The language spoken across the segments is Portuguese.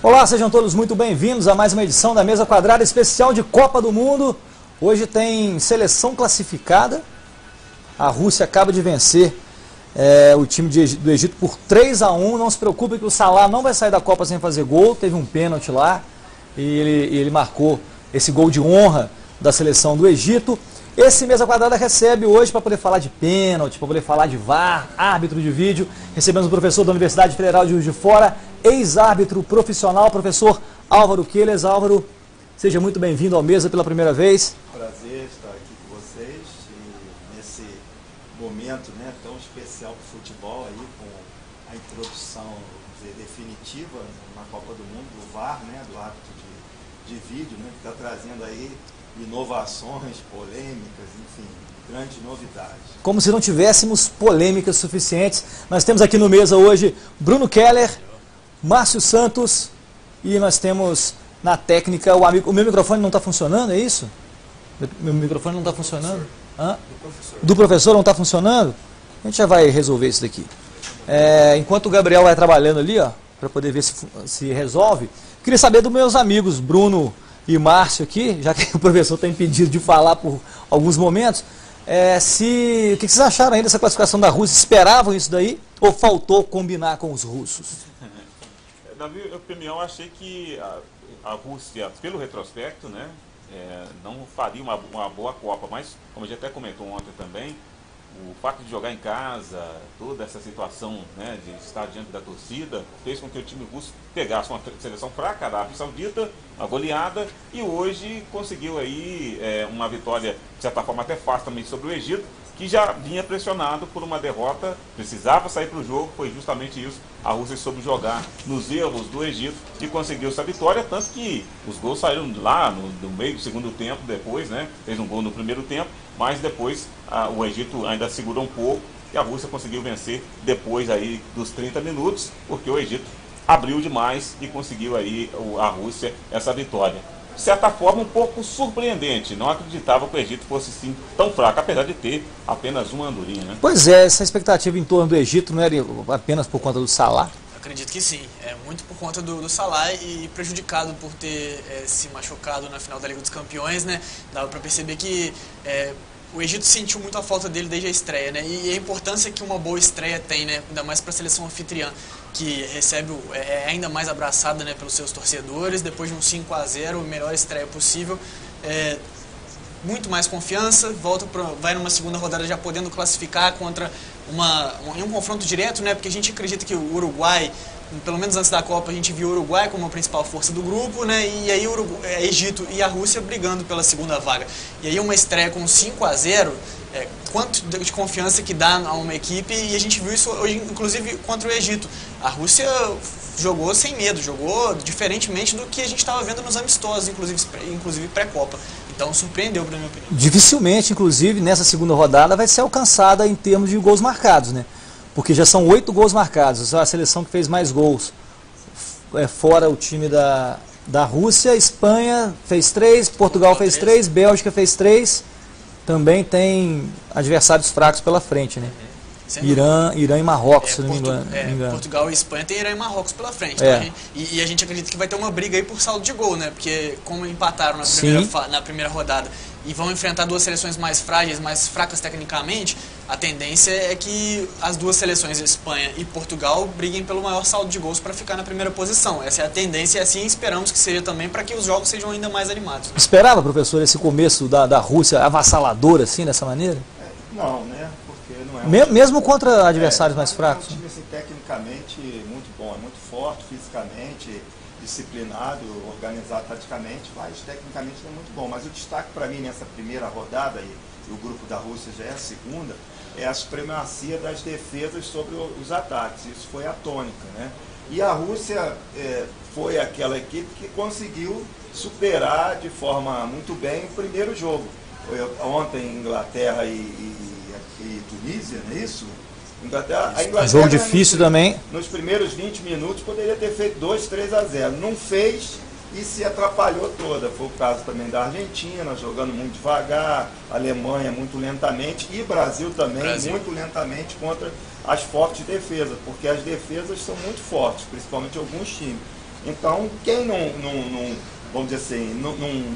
Olá, sejam todos muito bem-vindos a mais uma edição da Mesa Quadrada especial de Copa do Mundo. Hoje tem seleção classificada. A Rússia acaba de vencer o time do Egito por 3-1. Não se preocupe que o Salah não vai sair da Copa sem fazer gol. Teve um pênalti lá e ele marcou esse gol de honra da seleção do Egito. Esse Mesa Quadrada recebe hoje para poder falar de pênalti, para poder falar de VAR, árbitro de vídeo. Recebemos o professor da Universidade Federal de Juiz de Fora, ex-árbitro profissional, professor Álvaro Queiles. Álvaro, seja muito bem-vindo ao Mesa pela primeira vez. Prazer estar aqui com vocês e nesse momento, né, tão especial para o futebol, aí, com a introdução, vamos dizer, definitiva na Copa do Mundo do VAR, né, do árbitro de vídeo, né, que está trazendo aí inovações, polêmicas, enfim, grandes novidades. Como se não tivéssemos polêmicas suficientes, nós temos aqui no Mesa hoje Bruno Keller, Márcio Santos e nós temos na técnica o amigo... O meu microfone não está funcionando, é isso? Meu microfone não está funcionando? Do professor não está funcionando? A gente já vai resolver isso daqui. Enquanto o Gabriel vai trabalhando ali, ó, para poder ver se resolve, queria saber dos meus amigos Bruno e Márcio aqui, já que o professor está impedido de falar por alguns momentos, o que vocês acharam aí dessa classificação da Rússia? Esperavam isso daí ou faltou combinar com os russos? Na minha opinião, achei que a Rússia, pelo retrospecto, né, não faria uma boa Copa, mas, como a gente até comentou ontem também, o fato de jogar em casa, toda essa situação, né, de estar diante da torcida, fez com que o time russo pegasse uma seleção fraca da Arábia Saudita, uma goleada, e hoje conseguiu aí uma vitória, de certa forma até fácil também sobre o Egito, que já vinha pressionado por uma derrota, precisava sair para o jogo, foi justamente isso. A Rússia soube jogar nos erros do Egito e conseguiu essa vitória, tanto que os gols saíram lá no meio do segundo tempo, depois, né, fez um gol no primeiro tempo, mas depois o Egito ainda segurou um pouco e a Rússia conseguiu vencer depois aí dos 30 minutos, porque o Egito abriu demais e conseguiu aí a Rússia essa vitória. De certa forma, um pouco surpreendente. Não acreditava que o Egito fosse sim tão fraco, apesar de ter apenas uma andorinha, né? Pois é, essa expectativa em torno do Egito não era apenas por conta do Salah? Acredito que sim, muito por conta do Salah e prejudicado por ter se machucado na final da Liga dos Campeões, né? Dava para perceber que o Egito sentiu muito a falta dele desde a estreia, né? E a importância que uma boa estreia tem, né? Ainda mais para a seleção anfitriã, que recebe ainda mais abraçada, né, pelos seus torcedores, depois de um 5-0, a melhor estreia possível. Muito mais confiança, vai numa segunda rodada já podendo classificar contra um confronto direto, né? Porque a gente acredita que o Uruguai, pelo menos antes da Copa, a gente viu o Uruguai como a principal força do grupo, né? E aí Egito e a Rússia brigando pela segunda vaga. E aí uma estreia com 5-0, quanto de confiança que dá a uma equipe, e a gente viu isso hoje, inclusive contra o Egito. A Rússia jogou sem medo, jogou diferentemente do que a gente estava vendo nos amistosos, inclusive pré-Copa. Então surpreendeu, para minha opinião. Dificilmente, inclusive, nessa segunda rodada vai ser alcançada em termos de gols marcados, né? Porque já são 8 gols marcados. A seleção que fez mais gols fora o time da Rússia. Espanha fez 3, Portugal fez 3, Bélgica fez 3. Também tem adversários fracos pela frente, né? Irã e Marrocos, se não me engano. Portugal e Espanha tem Irã e Marrocos pela frente. Né? E a gente acredita que vai ter uma briga aí por saldo de gol, né? Porque como empataram na primeira rodada e vão enfrentar duas seleções mais frágeis, mais fracas tecnicamente, a tendência é que as duas seleções, Espanha e Portugal, briguem pelo maior saldo de gols para ficar na primeira posição. Essa é a tendência e assim esperamos que seja também para que os jogos sejam ainda mais animados. Esperava, professor, esse começo da Rússia avassalador assim, dessa maneira? Não, né? Porque não é mesmo contra adversários mais fracos? É um time assim, tecnicamente muito bom, é muito forte fisicamente, disciplinado, organizado taticamente, mas tecnicamente não é muito bom. Mas o destaque para mim nessa primeira rodada, e o grupo da Rússia já é a segunda, é a supremacia das defesas sobre os ataques. Isso foi a tônica, né? E a Rússia foi aquela equipe que conseguiu superar de forma muito bem o primeiro jogo. Ontem Inglaterra e Tunísia, não é isso? A Inglaterra, jogo difícil também. Nos primeiros 20 minutos poderia ter feito 2-3-0. Não fez e se atrapalhou toda. Foi o caso também da Argentina, jogando muito devagar, Alemanha muito lentamente e Brasil também muito lentamente contra as fortes defesas, porque as defesas são muito fortes, principalmente alguns times. Então, quem vamos dizer assim,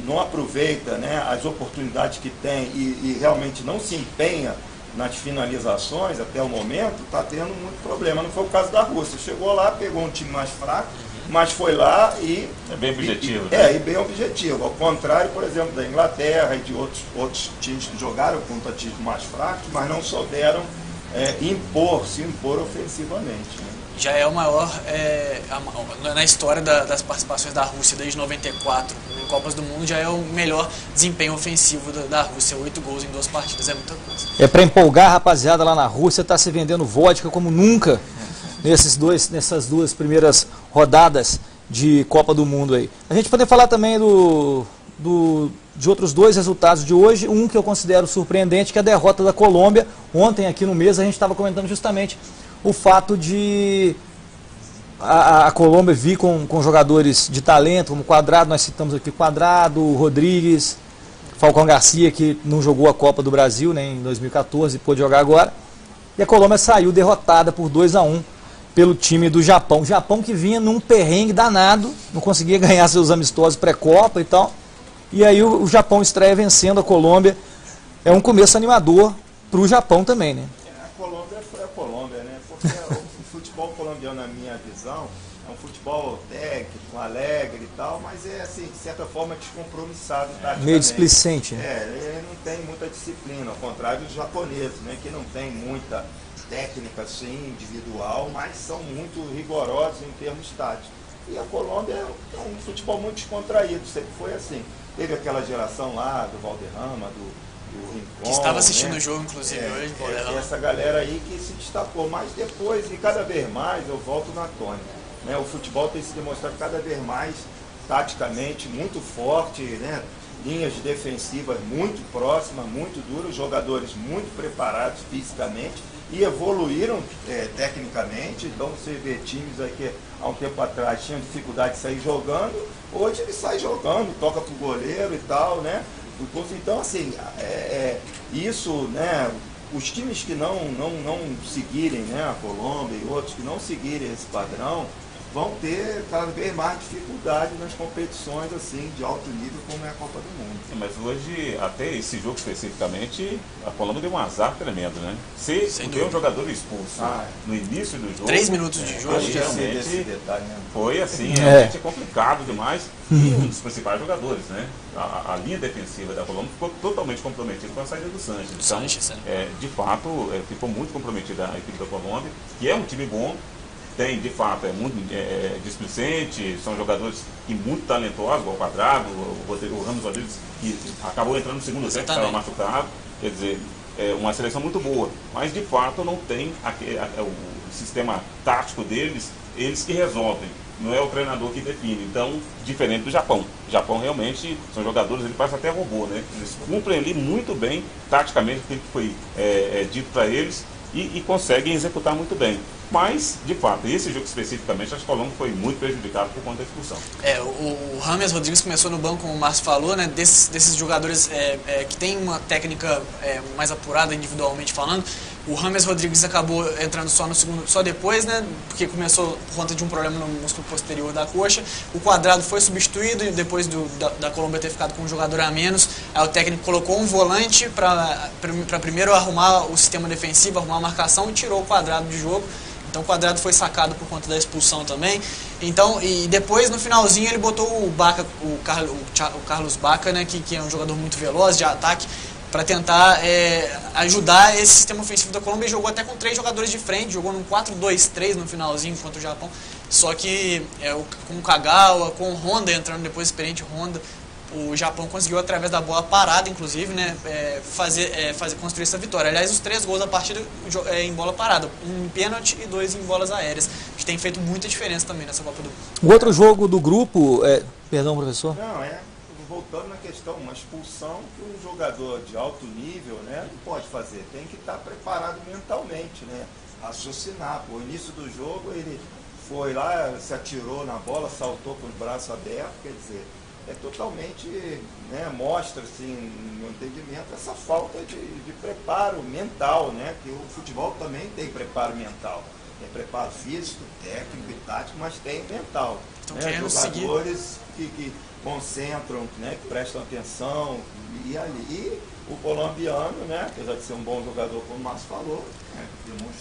não aproveita, né, as oportunidades que tem e realmente não se empenha nas finalizações até o momento, está tendo muito problema. Não foi o caso da Rússia. Chegou lá, pegou um time mais fraco, mas foi lá e... É bem objetivo. E bem objetivo. Ao contrário, por exemplo, da Inglaterra e de outros times que jogaram contra times mais fracos, mas não souberam se impor ofensivamente, né? Já é o maior na história das participações da Rússia desde 94 em Copas do Mundo, já é o melhor desempenho ofensivo da Rússia, 8 gols em 2 partidas, é muita coisa. É para empolgar a rapaziada lá na Rússia, tá se vendendo vodka como nunca nessas duas primeiras rodadas de Copa do Mundo aí. A gente pode falar também de outros 2 resultados de hoje, um que eu considero surpreendente, que é a derrota da Colômbia. Ontem aqui no mês a gente estava comentando justamente o fato de a Colômbia vir com jogadores de talento, como Cuadrado, nós citamos aqui Cuadrado, Rodrigues, Falcão Garcia, que não jogou a Copa do Brasil, né, em 2014, pôde jogar agora. E a Colômbia saiu derrotada por 2-1 pelo time do Japão. O Japão que vinha num perrengue danado, não conseguia ganhar seus amistosos pré-Copa e tal. E aí o Japão estreia vencendo a Colômbia. É um começo animador para o Japão também, né? A Colômbia foi a Colômbia, né? Porque o futebol colombiano, na minha visão, é um futebol técnico, alegre e tal, mas é, assim, de certa forma, descompromissado taticamente. Meio displicente. Ele não tem muita disciplina, ao contrário dos japoneses, né? Que não tem muita técnica, assim, individual, mas são muito rigorosos em termos táticos. E a Colômbia é um futebol muito descontraído, sempre foi assim. Teve aquela geração lá do Valderrama, do Rincon, que estava assistindo, né, o jogo, inclusive, hoje. Essa galera aí que se destacou, mas depois, e cada vez mais, eu volto na tônica, né? O futebol tem se demonstrado cada vez mais, taticamente, muito forte, né? Linhas defensivas muito próximas, muito duras, jogadores muito preparados fisicamente e evoluíram tecnicamente. Então você vê times aí que há um tempo atrás tinham dificuldade de sair jogando, hoje ele sai jogando, toca pro goleiro e tal, né? Então, assim, isso, né, os times que não seguirem, né, a Colômbia e outros que não seguirem esse padrão, vão ter cada vez mais dificuldade nas competições assim de alto nível, como é a Copa do Mundo. Mas hoje, até esse jogo especificamente, a Colômbia deu um azar tremendo, né? Se tem um jogador expulso no início do jogo... 3 minutos de jogo. Foi assim, realmente complicado demais. E um dos principais jogadores, né? A linha defensiva da Colômbia ficou totalmente comprometida com a saída do Sanches. Então, de fato, ficou muito comprometida a equipe da Colômbia, que é um time bom. Tem, de fato, é muito displicente, são jogadores muito talentosos, igual o Cuadrado, o Ramos Rodrigues, que acabou entrando no segundo tempo, estava machucado. Quer dizer, é uma seleção muito boa, mas de fato não tem o sistema tático deles, eles que resolvem, não é o treinador que define. Então, diferente do Japão. O Japão realmente são jogadores, ele parece até robô, né? Eles cumprem ali muito bem, taticamente, o que foi dito para eles e conseguem executar muito bem. Mas, de fato, esse jogo especificamente, acho que o Colômbia foi muito prejudicado por conta da expulsão. O James Rodrigues começou no banco, como o Márcio falou, né, desses jogadores que tem uma técnica mais apurada individualmente falando. O James Rodrigues acabou entrando só no segundo, só depois, né, porque começou por conta de um problema no músculo posterior da coxa. O Cuadrado foi substituído e depois da Colômbia ter ficado com um jogador a menos, aí o técnico colocou um volante para primeiro arrumar o sistema defensivo, arrumar a marcação e tirou o Cuadrado de jogo. Então o Cuadrado foi sacado por conta da expulsão também. Então, e depois no finalzinho ele botou o Baca, o Carlos Baca, né, que é um jogador muito veloz de ataque, para tentar ajudar esse sistema ofensivo da Colômbia, e jogou até com 3 jogadores de frente, jogou num 4-2-3 no finalzinho contra o Japão. Só que com o Kagawa, com o Honda entrando depois, experiente Honda, o Japão conseguiu, através da bola parada, inclusive, né, construir essa vitória. Aliás, os 3 gols da partida em bola parada, um em pênalti e 2 em bolas aéreas, que tem feito muita diferença também nessa Copa do Mundo. O outro jogo do grupo, perdão, professor? Não, voltando na questão, uma expulsão que um jogador de alto nível, né, não pode fazer, tem que estar preparado mentalmente, né, raciocinar. O início do jogo ele foi lá, se atirou na bola, saltou com os braços abertos, quer dizer, totalmente, né, mostra assim, no entendimento, essa falta de preparo mental, né, que o futebol também tem preparo mental. Tem preparo físico, técnico e tático, mas tem mental. Né? Jogadores que concentram, né? Que prestam atenção e ali. E o colombiano, né? Apesar de ser um bom jogador, como o Márcio falou, né?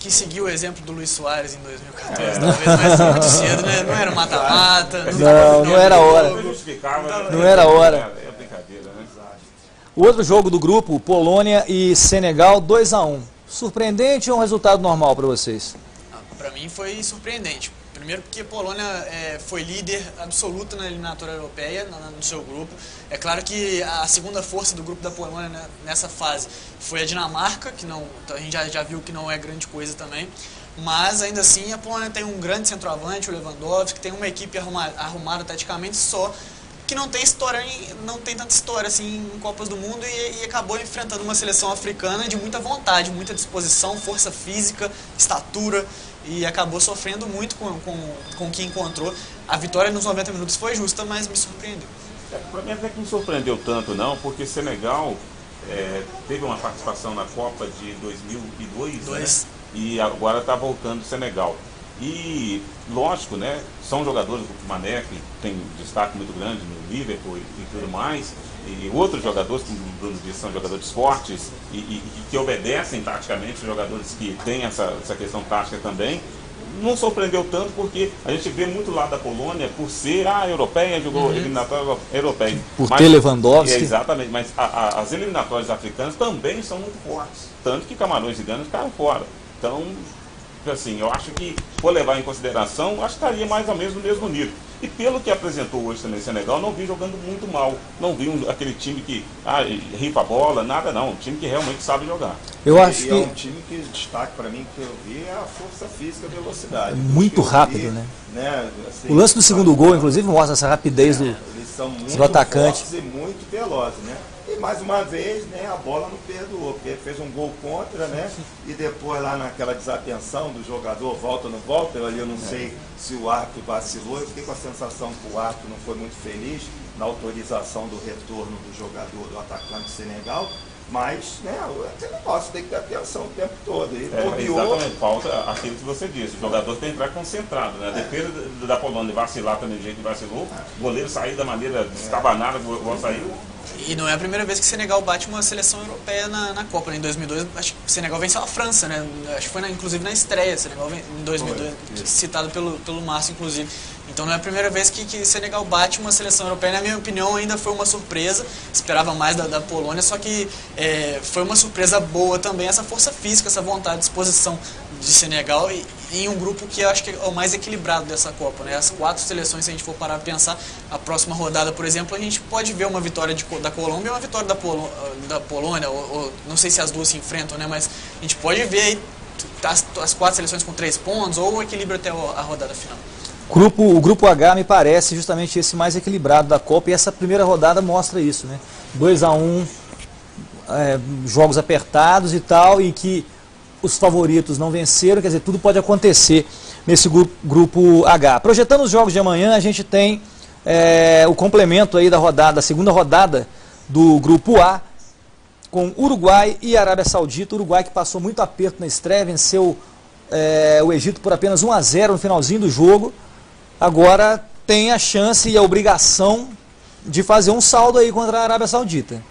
Que seguiu o exemplo do Luiz Soares em 2014, talvez, mas muito cedo, né? Não era mata-mata. Não era hora. Não era hora. É brincadeira, né? O outro jogo do grupo, Polônia e Senegal, 2-1. Surpreendente ou um resultado normal para vocês? Para mim foi surpreendente. Primeiro porque a Polônia foi líder absoluta na eliminatória europeia, no seu grupo. É claro que a segunda força do grupo da Polônia, né, nessa fase foi a Dinamarca, que não, a gente já viu que não é grande coisa também. Mas ainda assim a Polônia tem um grande centroavante, o Lewandowski, tem uma equipe arrumada taticamente, só que não tem história, não tem tanta história assim em Copas do Mundo e acabou enfrentando uma seleção africana de muita vontade, muita disposição, força física, estatura, e acabou sofrendo muito com o que encontrou. A vitória nos 90 minutos foi justa, mas me surpreendeu. Para mim até que não surpreendeu tanto não, porque Senegal teve uma participação na Copa de 2002, né? E agora está voltando o Senegal. E, lógico, né, são jogadores do Mané, que tem destaque muito grande no Liverpool e tudo mais, e outros jogadores, como o Bruno disse, são jogadores fortes e que obedecem taticamente, jogadores que têm essa questão tática também. Não surpreendeu tanto porque a gente vê muito lá da Polônia por ser europeia, jogou eliminatória europeia. Por ter Lewandowski. Exatamente, mas as eliminatórias africanas também são muito fortes, tanto que Camarões e Gana ficaram fora. Então, assim, eu acho que, por levar em consideração, acho que estaria mais ou menos no mesmo nível. E pelo que apresentou hoje também o Senegal, não vi jogando muito mal. Não vi aquele time que rifa a bola, nada não. Um time que realmente sabe jogar. Eu acho que é um time que destaque para mim, que eu vi, é a força física, a velocidade. Muito rápido, né? Assim, o lance do segundo gol, inclusive, mostra essa rapidez eles são muito do atacante. fortes e muito velozes, né? E mais uma vez, né, a bola não perdoou, porque ele fez um gol contra, né? E depois lá naquela desatenção do jogador, volta ou não volta, eu não sei se o árbitro vacilou, eu fiquei com a sensação que o árbitro não foi muito feliz na autorização do retorno do jogador, do atacante Senegal, mas, né, aquele negócio tem que ter atenção o tempo todo. Exatamente, falta aquilo que você disse, o jogador tem que entrar concentrado, né? A defesa da Polônia vacilar também do jeito que vacilou, o goleiro sair da maneira descabanada, igual saiu. E não é a primeira vez que o Senegal bate uma seleção europeia na Copa, né? Em 2002, acho que o Senegal venceu a França, né? Acho que foi inclusive na estreia, o Senegal em 2002, citado pelo Márcio, inclusive. Então não é a primeira vez que o Senegal bate uma seleção europeia. Na minha opinião, ainda foi uma surpresa. Esperava mais da Polônia, só que foi uma surpresa boa também essa força física, essa vontade, disposição de Senegal em um grupo que eu acho que é o mais equilibrado dessa Copa, né? As 4 seleções, se a gente for parar para pensar, a próxima rodada, por exemplo, a gente pode ver uma vitória da Colômbia e uma vitória da Polônia, ou não sei se as duas se enfrentam, né? Mas a gente pode ver aí as 4 seleções com 3 pontos ou o equilíbrio até a rodada final. O grupo H me parece justamente esse mais equilibrado da Copa, e essa primeira rodada mostra isso, né? 2-1, jogos apertados e tal, em que os favoritos não venceram, quer dizer, tudo pode acontecer nesse grupo H. Projetando os jogos de amanhã, a gente tem o complemento aí da segunda rodada do grupo A, com Uruguai e Arábia Saudita. O Uruguai que passou muito aperto na estreia, venceu o Egito por apenas 1-0 no finalzinho do jogo. Agora tem a chance e a obrigação de fazer um saldo aí contra a Arábia Saudita.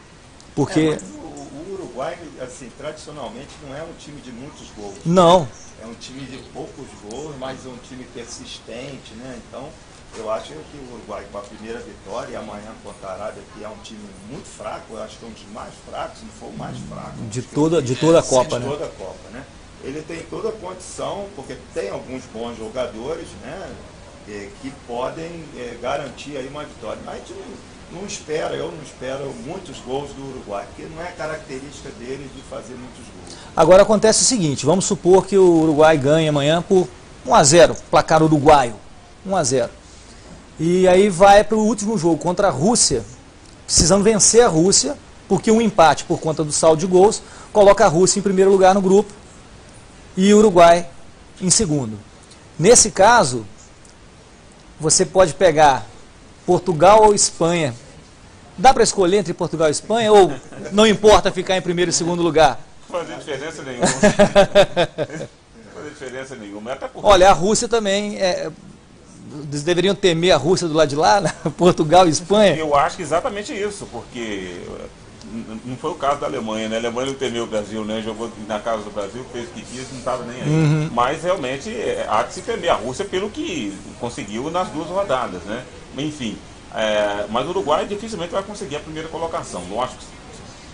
Porque o Uruguai, assim, tradicionalmente não é um time de muitos gols. Não. É um time de poucos gols, mas é um time persistente, né? Então, eu acho que o Uruguai com a primeira vitória e amanhã contra a Arábia, que é um time muito fraco, eu acho que é um dos mais fracos, se não for o mais fraco. De toda a Copa, né? De toda a Copa, né? Ele tem toda a condição, porque tem alguns bons jogadores, né? Que podem garantir aí uma vitória. Mas a gente eu não espero muitos gols do Uruguai, porque não é característica deles de fazer muitos gols. Agora acontece o seguinte, vamos supor que o Uruguai ganhe amanhã por 1-0, placar uruguaio, 1-0. E aí vai para o último jogo contra a Rússia, precisando vencer a Rússia, porque um empate por conta do saldo de gols coloca a Rússia em primeiro lugar no grupo e o Uruguai em segundo. Nesse caso, você pode pegar Portugal ou Espanha. Dá para escolher entre Portugal e Espanha ou não importa ficar em primeiro e segundo lugar? Não fazer diferença nenhuma. Não fazer diferença nenhuma. Até porque... Olha, a Rússia também, eles deveriam temer a Rússia do lado de lá, né? Portugal e Espanha. Eu acho que exatamente isso, porque não foi o caso da Alemanha, né? A Alemanha não temeu o Brasil, né? Jogou na casa do Brasil, fez o que quis, não estava nem aí. Mas realmente há de se temer a Rússia pelo que conseguiu nas 2 rodadas, né? Enfim, mas o Uruguai dificilmente vai conseguir a primeira colocação. Não acho que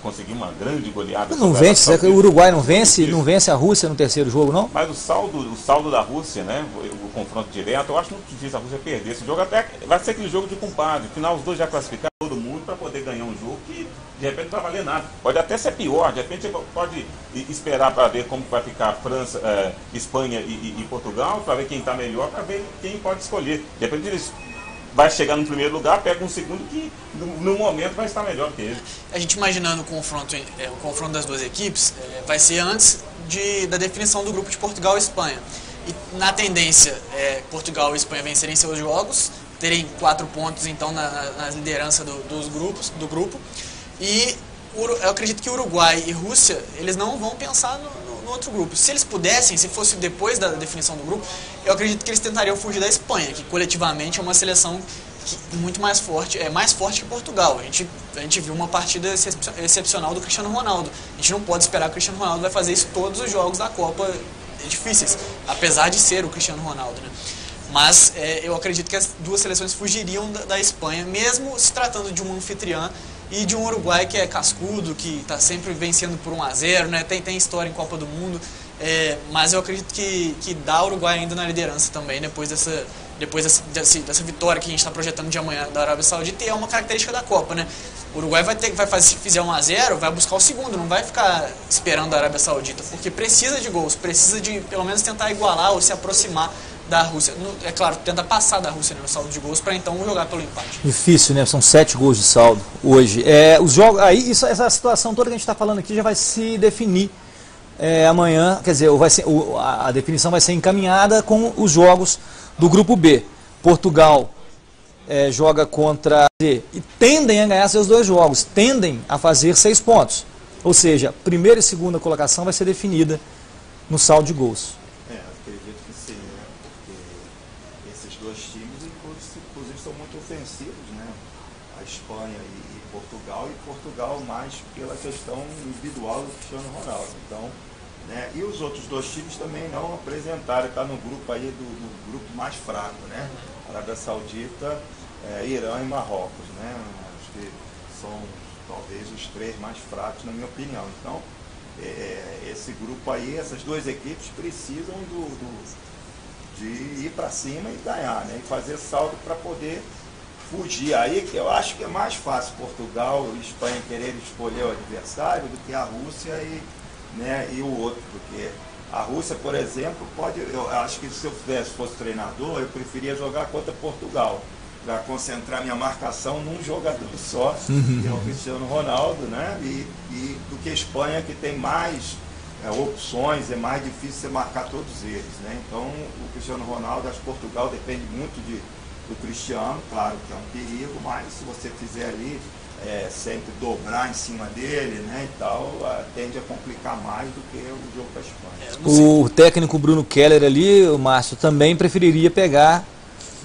conseguir uma grande goleada. Não vence, o Uruguai não vence a Rússia no terceiro jogo, não? Mas o saldo da Rússia, né? O confronto direto, eu acho muito difícil a Rússia perder esse jogo. Até vai ser aquele jogo de compadre. Afinal, os dois já classificaram todo mundo para poder ganhar um jogo que de repente não vai valer nada. Pode até ser pior, de repente pode esperar para ver como vai ficar França, Espanha e Portugal, para ver quem está melhor, para ver quem pode escolher. De repente eles vai chegar no primeiro lugar, pega um segundo que no momento vai estar melhor que ele. A gente imaginando o confronto das duas equipes, vai ser antes da definição do grupo de Portugal e Espanha. E na tendência, Portugal e Espanha vencerem seus jogos, terem 4 pontos então na liderança do grupo. E eu acredito que Uruguai e Rússia, eles não vão pensar no outro grupo. Se eles pudessem, se fosse depois da definição do grupo, eu acredito que eles tentariam fugir da Espanha, que coletivamente é uma seleção muito mais forte, mais forte que Portugal. A gente viu uma partida excepcional do Cristiano Ronaldo. A gente não pode esperar que o Cristiano Ronaldo vai fazer isso todos os jogos da Copa difíceis, apesar de ser o Cristiano Ronaldo, né? Mas eu acredito que as duas seleções fugiriam da Espanha, mesmo se tratando de uma anfitriã e de um Uruguai que é cascudo, que está sempre vencendo por 1-0, né? Tem história em Copa do Mundo, mas eu acredito que dá o Uruguai ainda na liderança também, depois dessa vitória que a gente está projetando de amanhã da Arábia Saudita, e é uma característica da Copa, né? O Uruguai se fizer 1-0, vai buscar o segundo, não vai ficar esperando a Arábia Saudita, porque precisa de gols, precisa de pelo menos tentar igualar ou se aproximar da Rússia. É claro, tenta passar da Rússia, né, no saldo de gols, para então jogar pelo empate. Difícil, né? São 7 gols de saldo hoje. Os jogos, essa situação toda que a gente está falando aqui já vai se definir amanhã, quer dizer, a definição vai ser encaminhada com os jogos do grupo B. Portugal joga contra e tendem a ganhar seus 2 jogos, tendem a fazer 6 pontos. Ou seja, primeira e segunda colocação vai ser definida no saldo de gols. Acredito que sim, né? Porque esses 2 times, inclusive, são muito ofensivos, né? A Espanha e Portugal mais pela questão individual do Cristiano Ronaldo. Então, né? E os outros 2 times também não apresentaram, está no grupo aí do grupo mais fraco, né? Arábia Saudita, Irã e Marrocos, né? Acho que são talvez os 3 mais fracos, na minha opinião. Então, esse grupo aí, essas 2 equipes precisam de ir para cima e ganhar, né? E fazer saldo para poder fugir. Aí que eu acho que é mais fácil Portugal e Espanha querer escolher o adversário do que a Rússia e o outro, porque a Rússia, por exemplo, eu acho que se eu fosse treinador, eu preferia jogar contra Portugal, para concentrar minha marcação num jogador só, que é o Cristiano Ronaldo, né? E do que a Espanha, que tem mais opções, é mais difícil você marcar todos eles, né? Então, o Cristiano Ronaldo, acho que Portugal depende muito do Cristiano, claro que é um perigo, mas se você fizer ali sempre dobrar em cima dele, né, e tal, tende a complicar mais do que o jogo para a Espanha. O técnico Bruno Keller ali, o Márcio, também preferiria pegar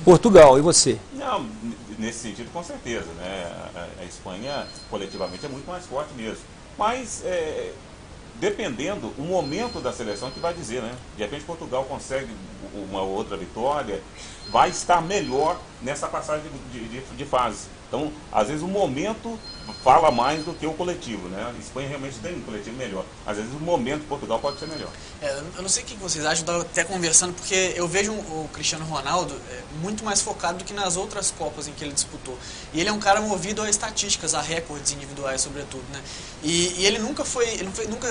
Portugal, e você? Não, nesse sentido, com certeza, né? A Espanha coletivamente é muito mais forte mesmo, mas dependendo o momento da seleção que vai dizer, né? De repente Portugal consegue uma outra vitória, vai estar melhor nessa passagem de fase. Então, às vezes o momento fala mais do que o coletivo, né? A Espanha realmente tem um coletivo melhor. Às vezes o momento de Portugal pode ser melhor. Eu não sei o que vocês acham, eu estava até conversando, porque eu vejo o Cristiano Ronaldo muito mais focado do que nas outras Copas em que ele disputou. E ele é um cara movido a estatísticas, a recordes individuais, sobretudo, né? E ele nunca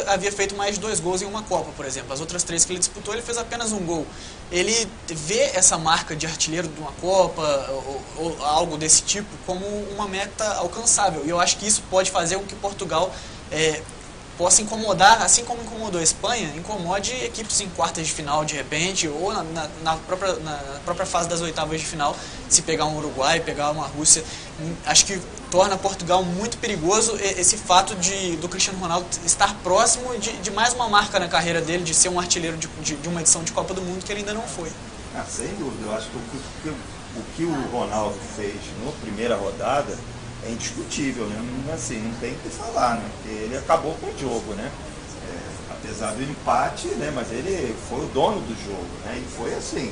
havia feito mais de 2 gols em uma Copa, por exemplo. As outras 3 que ele disputou, ele fez apenas 1 gol. Ele vê essa marca de artilheiro de uma Copa ou algo desse tipo como uma meta alcançável. E eu acho que isso pode fazer com que Portugal possa incomodar, assim como incomodou a Espanha, incomode equipes em quartas de final de repente, ou na própria fase das oitavas de final, se pegar um Uruguai, pegar uma Rússia. Acho que torna Portugal muito perigoso esse fato do Cristiano Ronaldo estar próximo de mais uma marca na carreira dele, de ser um artilheiro de uma edição de Copa do Mundo que ele ainda não foi. Sem dúvida, eu acho que o que o Ronaldo fez na primeira rodada é indiscutível, né? Assim, não tem o que falar, né? Porque ele acabou com o jogo, né? Apesar do empate, né? Mas ele foi o dono do jogo, né? E foi assim,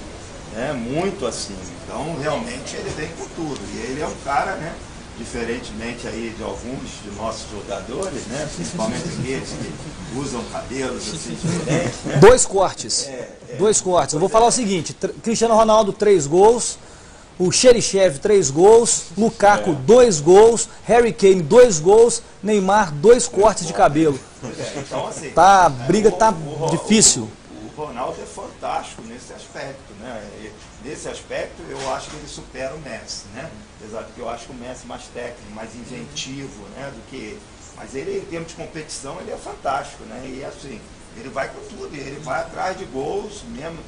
né? Muito assim. Então, realmente, ele vem com tudo. E ele é um cara, né? Diferentemente aí de alguns de nossos jogadores, né? Principalmente aqueles que usam cabelos assim diferentes, né? Dois cortes. Dois cortes. Eu vou falar o seguinte, Cristiano Ronaldo, 3 gols. O Xerichev, 3 gols, Lukaku, 2 gols, Harry Kane, 2 gols, Neymar, 2 cortes de cabelo. Então, assim, a briga tá difícil. O Ronaldo é fantástico nesse aspecto, né? Nesse aspecto, eu acho que ele supera o Messi, né? Apesar de que eu acho que o Messi é mais técnico, mais inventivo, né? Do que ele. Mas ele, em termos de competição, ele é fantástico, né? E assim, ele vai com tudo, ele vai atrás de gols mesmo.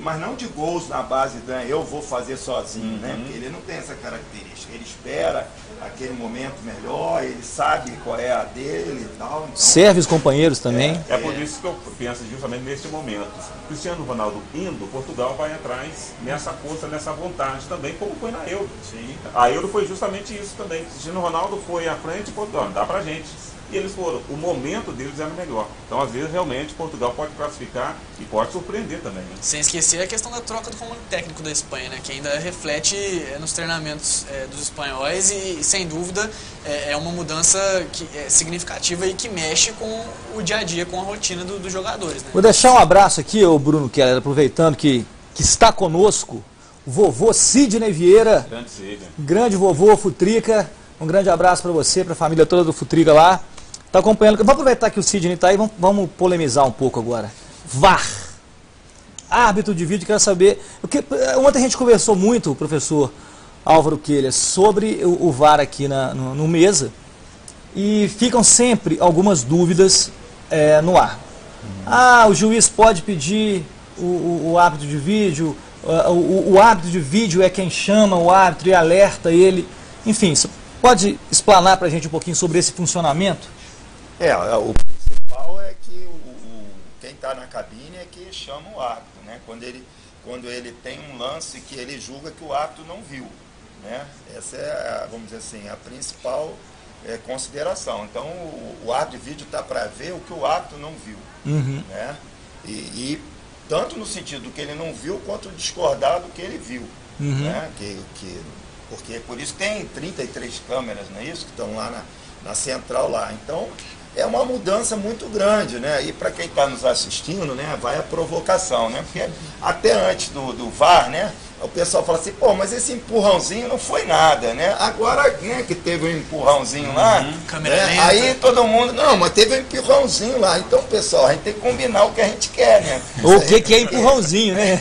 Mas não de gols na base da eu vou fazer sozinho, né? Porque ele não tem essa característica. Ele espera aquele momento melhor, ele sabe qual é a dele e tal. Então, serve os companheiros também. É por isso que eu penso justamente nesse momento. Cristiano Ronaldo indo, Portugal vai atrás nessa força, nessa vontade também, como foi na Euro. Sim. A Euro foi justamente isso também. Cristiano Ronaldo foi à frente e Portugal, dá pra gente. E eles foram, o momento deles era melhor. Então, às vezes, realmente, Portugal pode classificar e pode surpreender também. Né? Sem esquecer a questão da troca do comando técnico da Espanha, né? Que ainda reflete nos treinamentos dos espanhóis e, sem dúvida, é uma mudança significativa e que mexe com o dia a dia, com a rotina dos jogadores. Né? Vou deixar um abraço aqui, o Bruno Keller, aproveitando que está conosco, o vovô Sidney Vieira, Grande Sidney. Grande vovô Futrica, um grande abraço para você, para a família toda do Futrica lá. Está acompanhando. Vamos aproveitar que o Sidney está aí, vamos polemizar um pouco agora. VAR. Árbitro de vídeo, quero saber. Ontem a gente conversou muito, professor Álvaro Keller, sobre o VAR aqui no Mesa. E ficam sempre algumas dúvidas no ar. O juiz pode pedir o árbitro de vídeo, o árbitro de vídeo é quem chama o árbitro e alerta ele. Enfim, você pode explanar para a gente um pouquinho sobre esse funcionamento? O principal é que quem está na cabine é que chama o árbitro, né? Quando ele tem um lance que ele julga que o árbitro não viu, né? Essa é, vamos dizer assim, a principal consideração. Então, o árbitro de vídeo está para ver o que o árbitro não viu, né? E tanto no sentido do que ele não viu, quanto discordar do que ele viu, né? Porque por isso tem 33 câmeras, não é isso? Que estão lá na central lá. Então, é uma mudança muito grande, né? E para quem está nos assistindo, né, vai a provocação, né? Porque até antes do VAR, né, o pessoal fala assim, pô, mas esse empurrãozinho não foi nada, né? Agora, né, que teve um empurrãozinho lá, né, aí todo mundo, não, mas teve um empurrãozinho lá. Então, pessoal, a gente tem que combinar o que a gente quer, né? O que é empurrãozinho, né?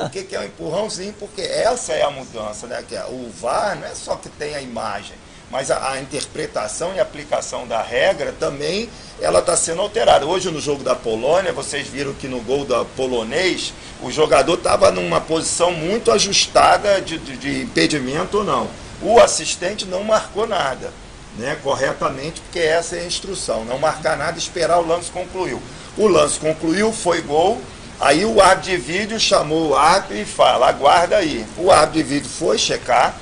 O que é um empurrãozinho, porque essa é a mudança, né? Que o VAR não é só que tem a imagem, mas a interpretação e aplicação da regra também ela está sendo alterada. Hoje no jogo da Polônia, vocês viram que no gol da polonês, o jogador estava numa posição muito ajustada de impedimento ou não. O assistente não marcou nada, né, corretamente, porque essa é a instrução, não marcar nada, esperar o lance concluir. O lance concluiu, foi gol, aí o árbitro de vídeo chamou o árbitro e fala, aguarda aí. O árbitro de vídeo foi checar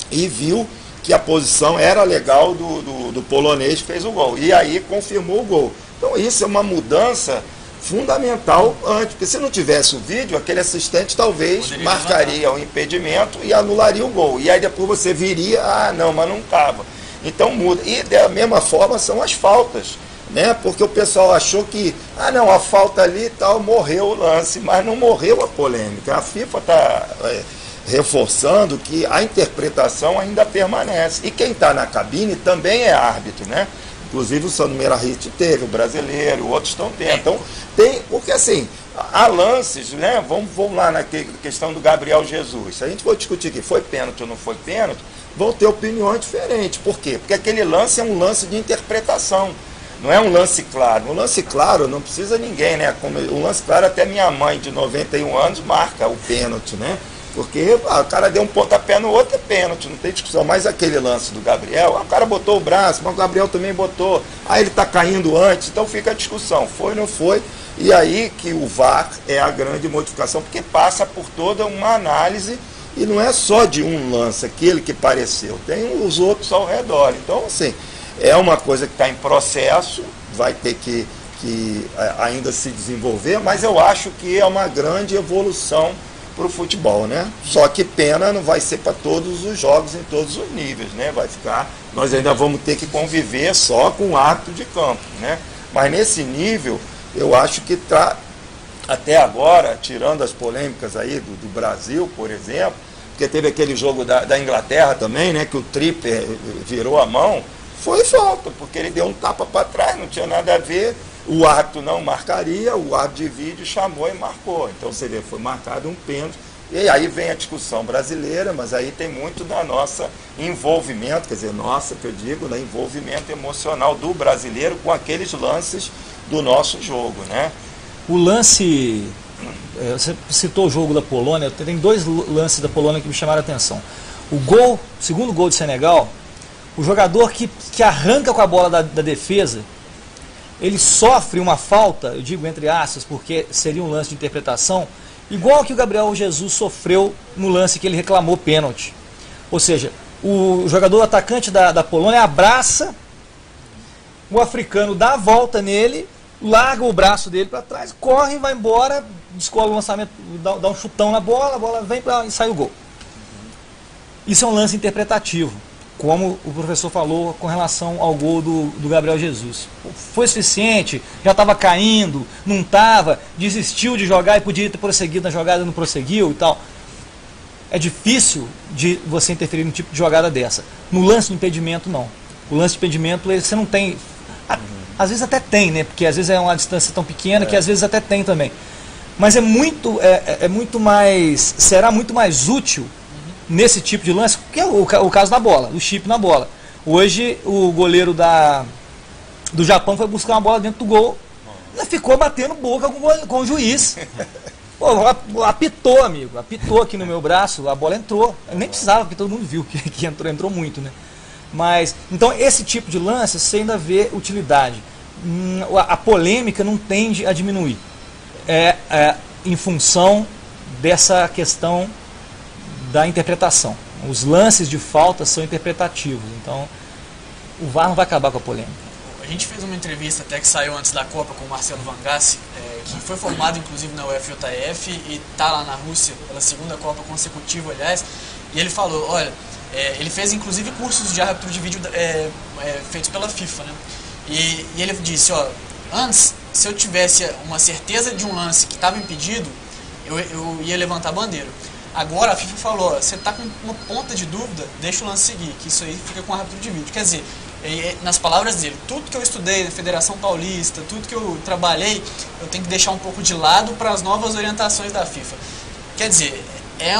e viu que a posição era legal do polonês que fez o gol. E aí confirmou o gol. Então isso é uma mudança fundamental antes, porque se não tivesse o vídeo, aquele assistente talvez marcaria o impedimento e anularia o gol. E aí depois você viria, não, mas não estava. Então muda. E da mesma forma são as faltas, né? Porque o pessoal achou que, não, a falta ali e tal, morreu o lance, mas não morreu a polêmica. A FIFA está reforçando que a interpretação ainda permanece. E quem está na cabine também é árbitro, né? Inclusive o Sandro Meirahit teve, o brasileiro, outros estão tendo. Então, porque assim, há lances, né? Vamos lá na questão do Gabriel Jesus. Se a gente for discutir que foi pênalti ou não foi pênalti, vão ter opiniões diferentes. Por quê? Porque aquele lance é um lance de interpretação. Não é um lance claro. Um lance claro não precisa ninguém, né? Um lance claro até minha mãe de 91 anos marca o pênalti, né? Porque o cara deu um pontapé no outro, é pênalti, não tem discussão. Mas aquele lance do Gabriel, o cara botou o braço, mas o Gabriel também botou. Aí ele tá caindo antes, então fica a discussão. Foi ou não foi? E aí que o VAR é a grande modificação, porque passa por toda uma análise e não é só de um lance, aquele que pareceu, tem os outros ao redor. Então, assim, é uma coisa que está em processo, vai ter que ainda se desenvolver, mas eu acho que é uma grande evolução para o futebol, né? Só que pena não vai ser para todos os jogos em todos os níveis, né? Vai ficar, nós ainda vamos ter que conviver só com o árbitro de campo, né? Mas nesse nível, eu acho que até agora, tirando as polêmicas aí do Brasil, por exemplo, porque teve aquele jogo da Inglaterra também, né? Que o Tripper virou a mão, foi falta, porque ele deu um tapa para trás, não tinha nada a ver. O árbitro não marcaria, o árbitro de vídeo chamou e marcou. Então você vê, foi marcado um pênalti. E aí vem a discussão brasileira, mas aí tem muito da nossa envolvimento, quer dizer, nossa, que eu digo, né, envolvimento emocional do brasileiro com aqueles lances do nosso jogo, né? O lance, você citou o jogo da Polônia, tem dois lances da Polônia que me chamaram a atenção. O segundo gol de Senegal, o jogador que arranca com a bola da defesa, ele sofre uma falta, eu digo entre aspas, porque seria um lance de interpretação, igual que o Gabriel Jesus sofreu no lance que ele reclamou pênalti. Ou seja, o jogador atacante da Polônia abraça, o africano dá a volta nele, larga o braço dele para trás, corre, vai embora, descola o lançamento, dá um chutão na bola, a bola vem e sai o gol. Isso é um lance interpretativo, como o professor falou com relação ao gol do Gabriel Jesus. Foi suficiente? Já estava caindo? Não estava? Desistiu de jogar e podia ter prosseguido na jogada, não prosseguiu e tal. É difícil de você interferir num tipo de jogada dessa. No lance de impedimento, não. O lance de impedimento, você não tem... Às vezes até tem, né? Porque às vezes é uma distância tão pequena que às vezes até tem também. Mas é muito mais... Será muito mais útil nesse tipo de lance, que é o caso da bola, do chip na bola. Hoje o goleiro do Japão foi buscar uma bola dentro do gol e ficou batendo boca com o juiz. Pô, apitou, amigo, apitou aqui no meu braço, a bola entrou. Eu nem precisava, porque todo mundo viu que entrou muito, né? Mas, então esse tipo de lance você ainda vê utilidade. A polêmica não tende a diminuir. Em função dessa questão da interpretação. Os lances de falta são interpretativos, então o VAR não vai acabar com a polêmica. A gente fez uma entrevista até que saiu antes da Copa com o Marcelo Van Gassi, que foi formado inclusive na UFJF e está lá na Rússia pela segunda Copa consecutiva, aliás, e ele falou, olha, ele fez inclusive cursos de árbitro de vídeo feitos pela FIFA, né? E ele disse, ó, antes, se eu tivesse uma certeza de um lance que estava impedido, eu ia levantar a bandeira. Agora a FIFA falou, você está com uma ponta de dúvida, deixa o lance seguir, que isso aí fica com o árbitro de vídeo. Quer dizer, nas palavras dele, tudo que eu estudei na Federação Paulista, tudo que eu trabalhei, eu tenho que deixar um pouco de lado para as novas orientações da FIFA. Quer dizer, é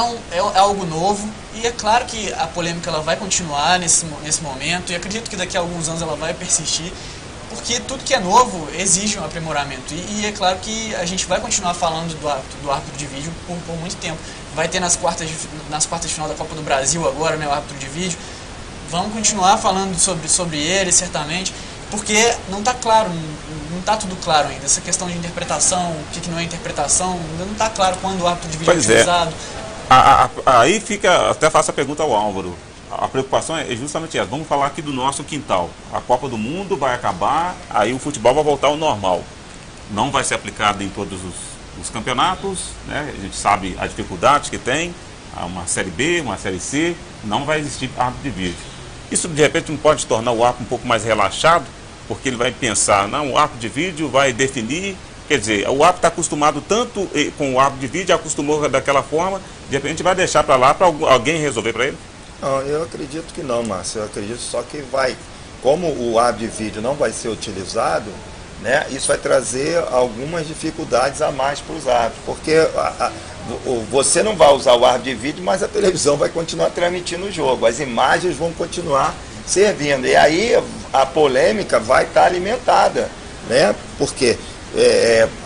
algo novo e é claro que a polêmica ela vai continuar nesse momento e acredito que daqui a alguns anos ela vai persistir, porque tudo que é novo exige um aprimoramento. E é claro que a gente vai continuar falando do árbitro de vídeo por muito tempo. Vai ter nas quartas de final da Copa do Brasil agora, né, o árbitro de vídeo. Vamos continuar falando sobre ele, certamente, porque não está claro, não está tudo claro ainda. Essa questão de interpretação, o que não é interpretação, ainda não está claro quando o árbitro de vídeo é utilizado. Aí fica, até faço a pergunta ao Álvaro. A preocupação é justamente essa. Vamos falar aqui do nosso quintal. A Copa do Mundo vai acabar, aí o futebol vai voltar ao normal. Não vai ser aplicado em todos os campeonatos, né? A gente sabe a dificuldade que tem, uma Série B, uma Série C, não vai existir árbitro de vídeo. Isso de repente não pode tornar o árbitro um pouco mais relaxado, porque ele vai pensar, não, o árbitro de vídeo vai definir, quer dizer, o árbitro está acostumado tanto com o árbitro de vídeo, acostumou daquela forma, de repente vai deixar para lá para alguém resolver para ele? Não, eu acredito que não, Márcio, eu acredito só que como o árbitro de vídeo não vai ser utilizado, né, isso vai trazer algumas dificuldades a mais para os árbitros, porque você não vai usar o árbitro de vídeo, mas a televisão vai continuar transmitindo o jogo, as imagens vão continuar servindo, e aí a polêmica vai estar alimentada, né? Porque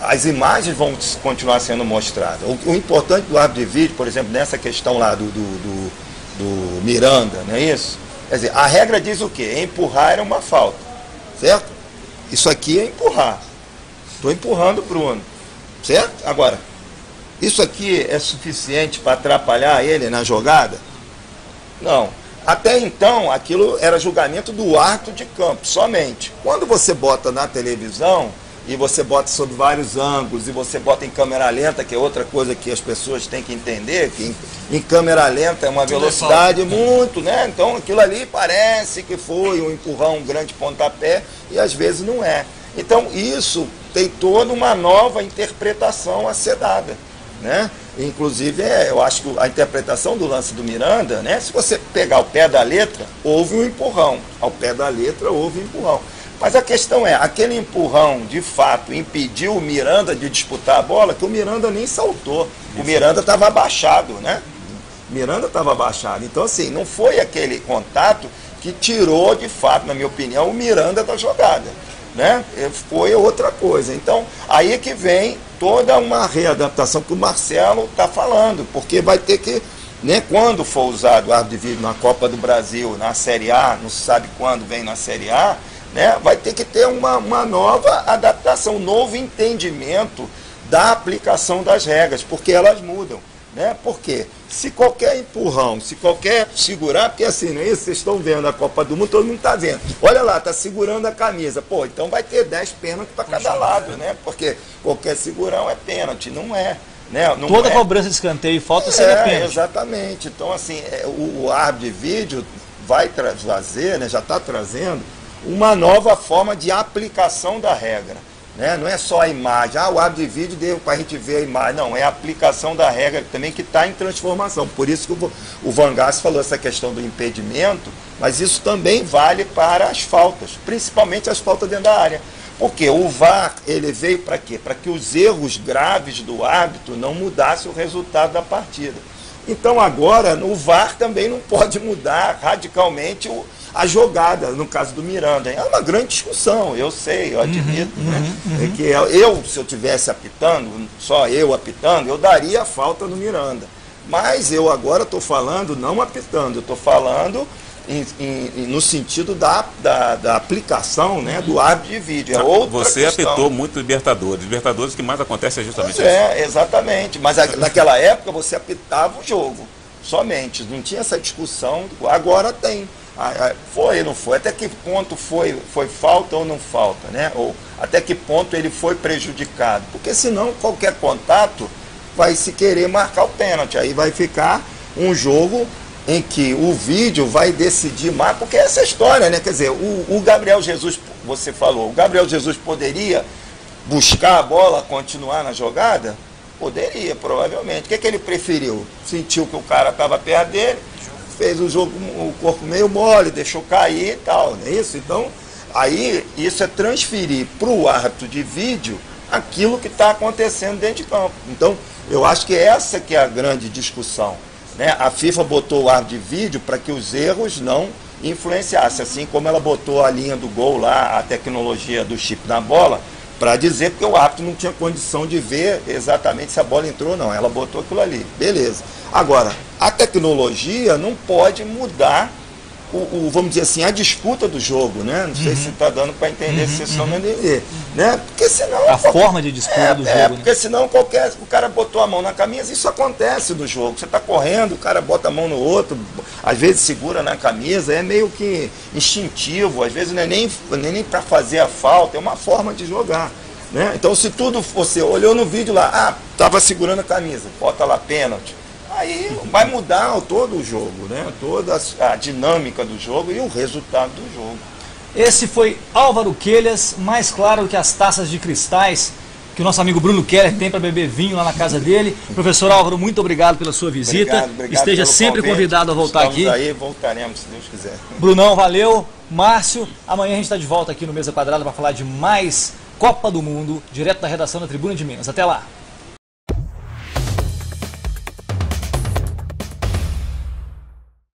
as imagens vão continuar sendo mostradas. O importante do árbitro de vídeo, por exemplo, nessa questão lá do Miranda, não é isso? Quer dizer, a regra diz o quê? Empurrar era uma falta, certo? Isso aqui é empurrar. Estou empurrando o Bruno, certo? Agora, isso aqui é suficiente para atrapalhar ele na jogada? Não. Até então, aquilo era julgamento do árbitro de campo, somente. Quando você bota na televisão, e você bota sob vários ângulos, e você bota em câmera lenta, que é outra coisa que as pessoas têm que entender, que em câmera lenta é uma velocidade muito, né? Então aquilo ali parece que foi um empurrão, um grande pontapé, e às vezes não é. Então isso tem toda uma nova interpretação a ser dada, né? Inclusive, eu acho que a interpretação do lance do Miranda, né? Se você pegar o pé da letra, houve um empurrão. Ao pé da letra, houve um empurrão. Mas a questão é, aquele empurrão, de fato, impediu o Miranda de disputar a bola, que o Miranda nem saltou. O Miranda estava abaixado, né? O Miranda estava abaixado. Então, assim, não foi aquele contato que tirou, de fato, na minha opinião, o Miranda da jogada, né? Foi outra coisa. Então, aí é que vem toda uma readaptação que o Marcelo está falando, porque vai ter que, né, quando for usado o árbitro de vídeo na Copa do Brasil, na Série A, não se sabe quando vem na Série A, né, vai ter que ter uma nova adaptação, um novo entendimento da aplicação das regras, porque elas mudam, né? Porque se qualquer empurrão, se qualquer segurar, porque assim, não é isso? Vocês estão vendo a Copa do Mundo, todo mundo está vendo. Olha lá, está segurando a camisa. Pô, então vai ter 10 pênaltis para cada lado, né? Porque qualquer segurão é pênalti, não é. Né? Não Toda é. Cobrança de escanteio e falta seria pênalti. Exatamente. Então, assim, o árbitro de vídeo vai trazer, né, já está trazendo, uma nova forma de aplicação da regra, né? Não é só a imagem, o árbitro de vídeo deu para a gente ver a imagem, não, é a aplicação da regra também que está em transformação. Por isso que o Van Gaal falou essa questão do impedimento, mas isso também vale para as faltas, principalmente as faltas dentro da área. Porque o VAR, ele veio para quê? Para que os erros graves do árbitro não mudassem o resultado da partida. Então agora, o VAR também não pode mudar radicalmente a jogada, no caso do Miranda. É uma grande discussão, eu sei, eu admito, né? É que se eu estivesse apitando, só eu apitando, eu daria a falta no Miranda. Mas eu agora estou falando, não apitando, eu estou falando no sentido da aplicação, né, do árbitro de vídeo. É outra Você questão. apitou muito Libertadores. Libertadores que mais acontece é justamente isso. Exatamente. Mas naquela época você apitava o jogo, somente. Não tinha essa discussão. Agora tem. Foi ou não foi? Até que ponto foi falta ou não falta, né? Ou até que ponto ele foi prejudicado? Porque senão qualquer contato vai se querer marcar o pênalti. Aí vai ficar um jogo em que o vídeo vai decidir mais, porque essa é a história, né? Quer dizer, o Gabriel Jesus, você falou, o Gabriel Jesus poderia buscar a bola, continuar na jogada? Poderia, provavelmente. O que ele preferiu? Sentiu que o cara estava perto dele, fez o jogo, o corpo meio mole, deixou cair e tal, não é isso? Então, aí isso é transferir para o árbitro de vídeo aquilo que está acontecendo dentro de campo. Então, eu acho que essa que é a grande discussão, né? A FIFA botou o árbitro de vídeo para que os erros não influenciassem, assim como ela botou a linha do gol lá, a tecnologia do chip na bola, para dizer porque o árbitro não tinha condição de ver exatamente se a bola entrou ou não. Ela botou aquilo ali, beleza. Agora, a tecnologia não pode mudar vamos dizer assim, a disputa do jogo, né? Não sei se está dando para entender, se vocês estão me entender, né? Porque senão... A forma de disputa do jogo, porque senão o cara botou a mão na camisa, isso acontece no jogo. Você está correndo, o cara bota a mão no outro, às vezes segura na camisa, é meio que instintivo, às vezes não é nem para fazer a falta, é uma forma de jogar, né? Então, se tudo você olhou no vídeo lá, estava segurando a camisa, bota lá pênalti, aí vai mudar todo o jogo, né? Toda a dinâmica do jogo e o resultado do jogo. Esse foi Álvaro Quelhas, mais claro do que as taças de cristais que o nosso amigo Bruno Keller tem para beber vinho lá na casa dele. Professor Álvaro, muito obrigado pela sua visita. Obrigado Esteja sempre convidado a voltar aqui. Aí, voltaremos, se Deus quiser. Brunão, valeu. Márcio, amanhã a gente está de volta aqui no Mesa Quadrada para falar de mais Copa do Mundo, direto da redação da Tribuna de Minas. Até lá.